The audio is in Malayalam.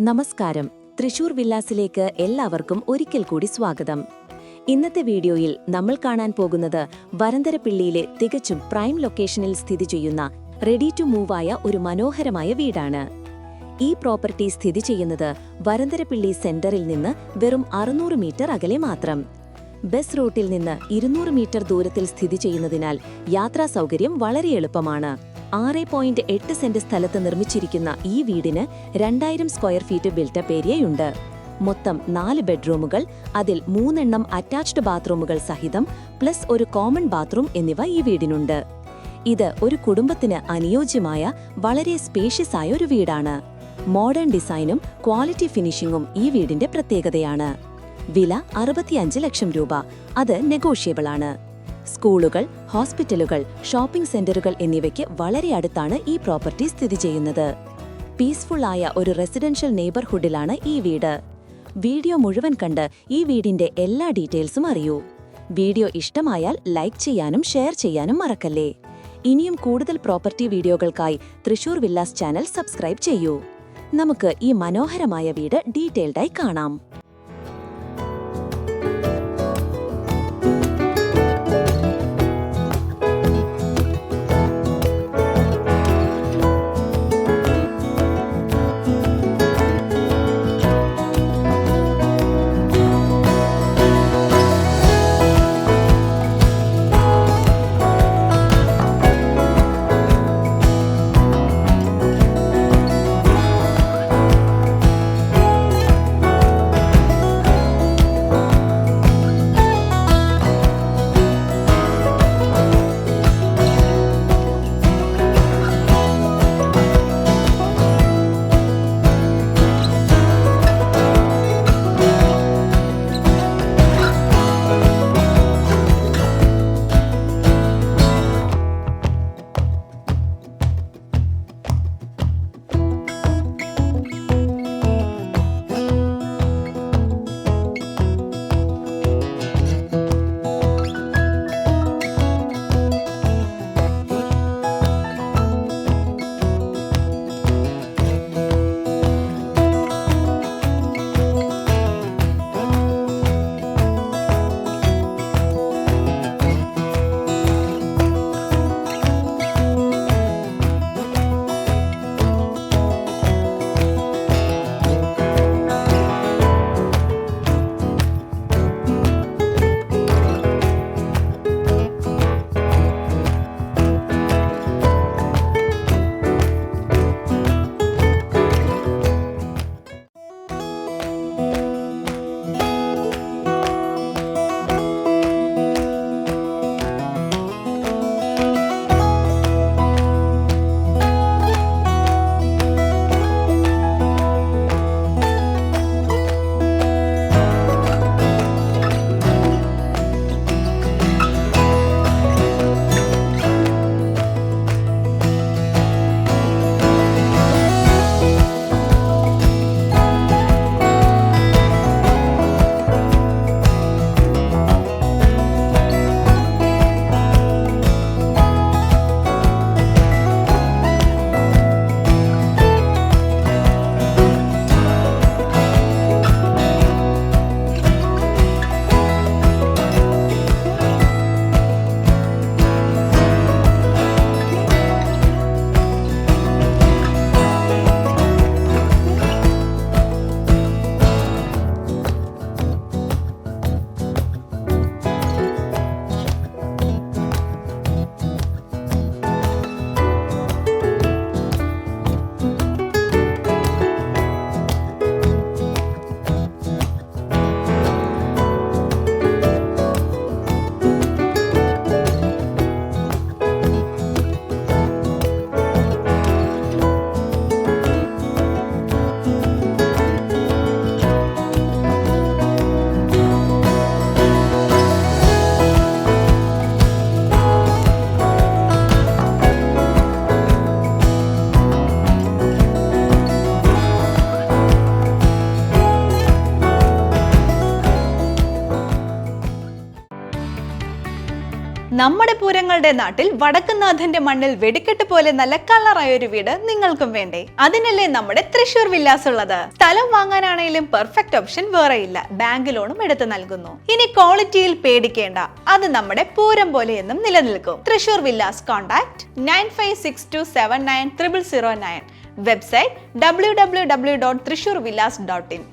നമസ്കാരം. തൃശൂർ വില്ലാസിലേക്ക് എല്ലാവർക്കും ഒരിക്കൽ കൂടി സ്വാഗതം. ഇന്നത്തെ വീഡിയോയിൽ നമ്മൾ കാണാൻ പോകുന്നത് വരന്തരപ്പിള്ളിയിലെ തികച്ചും പ്രൈം ലൊക്കേഷനിൽ സ്ഥിതി ചെയ്യുന്ന റെഡി ടു മൂവ് ആയ ഒരു മനോഹരമായ വീടാണ്. ഈ പ്രോപ്പർട്ടി സ്ഥിതി ചെയ്യുന്നത് വരന്തരപ്പിള്ളി സെന്ററിൽ നിന്ന് വെറും 600 മീറ്റർ അകലെ മാത്രം. ബസ് റൂട്ടിൽ നിന്ന് 200 മീറ്റർ ദൂരത്തിൽ സ്ഥിതി ചെയ്യുന്നതിനാൽ യാത്രാ സൗകര്യം വളരെ എളുപ്പമാണ്. 6.8 സെന്റ് സ്ഥലത്ത് നിർമ്മിച്ചിരിക്കുന്ന ഈ വീടിന് 2000 സ്ക്വയർ ഫീറ്റ് ബിൽട്ടപ്പ് ഏരിയയുണ്ട്. മൊത്തം 4 ബെഡ്റൂമുകൾ, അതിൽ 3 എണ്ണം അറ്റാച്ച്ഡ് ബാത്റൂമുകൾ സഹിതം പ്ലസ് ഒരു കോമൺ ബാത്റൂം എന്നിവ ഈ വീടിനുണ്ട്. ഇത് ഒരു കുടുംബത്തിന് അനുയോജ്യമായ വളരെ സ്പേഷ്യസ് ആയ ഒരു വീടാണ്. മോഡേൺ ഡിസൈനും ക്വാളിറ്റി ഫിനിഷിംഗും ഈ വീടിന്റെ പ്രത്യേകതയാണ്. വില 65 ലക്ഷം രൂപ. അത് നെഗോഷ്യബിൾ ആണ്. സ്കൂളുകൾ, ഹോസ്പിറ്റലുകൾ, ഷോപ്പിംഗ് സെന്ററുകൾ എന്നിവയ്ക്ക് വളരെ അടുത്താണ് ഈ പ്രോപ്പർട്ടി സ്ഥിതി ചെയ്യുന്നത്. പീസ്ഫുൾ ആയ ഒരു റെസിഡൻഷ്യൽ നെയ്ബർഹുഡിലാണ് ഈ വീട്. വീഡിയോ മുഴുവൻ കണ്ട് ഈ വീടിന്റെ എല്ലാ ഡീറ്റെയിൽസും അറിയൂ. വീഡിയോ ഇഷ്ടമായാൽ ലൈക്ക് ചെയ്യാനും ഷെയർ ചെയ്യാനും മറക്കല്ലേ. ഇനിയും കൂടുതൽ പ്രോപ്പർട്ടി വീഡിയോകൾക്കായി തൃശൂർ വില്ലാസ് ചാനൽ സബ്സ്ക്രൈബ് ചെയ്യൂ. നമുക്ക് ഈ മനോഹരമായ വീട് ഡീറ്റെയിൽഡായി കാണാം. നമ്മുടെ പൂരങ്ങളുടെ നാട്ടിൽ വടക്കുന്നാഥന്റെ മണ്ണിൽ വെടിക്കെട്ട് പോലെ നല്ല കളറായ ഒരു വീട് നിങ്ങൾക്കും വേണ്ടേ? അതിനല്ലേ നമ്മുടെ തൃശൂർ വില്ലാസ് ഉള്ളത്. സ്ഥലം വാങ്ങാനാണെങ്കിലും പെർഫെക്റ്റ് ഓപ്ഷൻ വേറെയില്ല. ബാങ്ക് ലോണും എടുത്തു നൽകുന്നു. ഇനി ക്വാളിറ്റിയിൽ പേടിക്കേണ്ട, അത് നമ്മുടെ പൂരം പോലെ എന്നും നിലനിൽക്കും. Thrissur villas. Contact 9562790009. Website www.trishurvillas.in.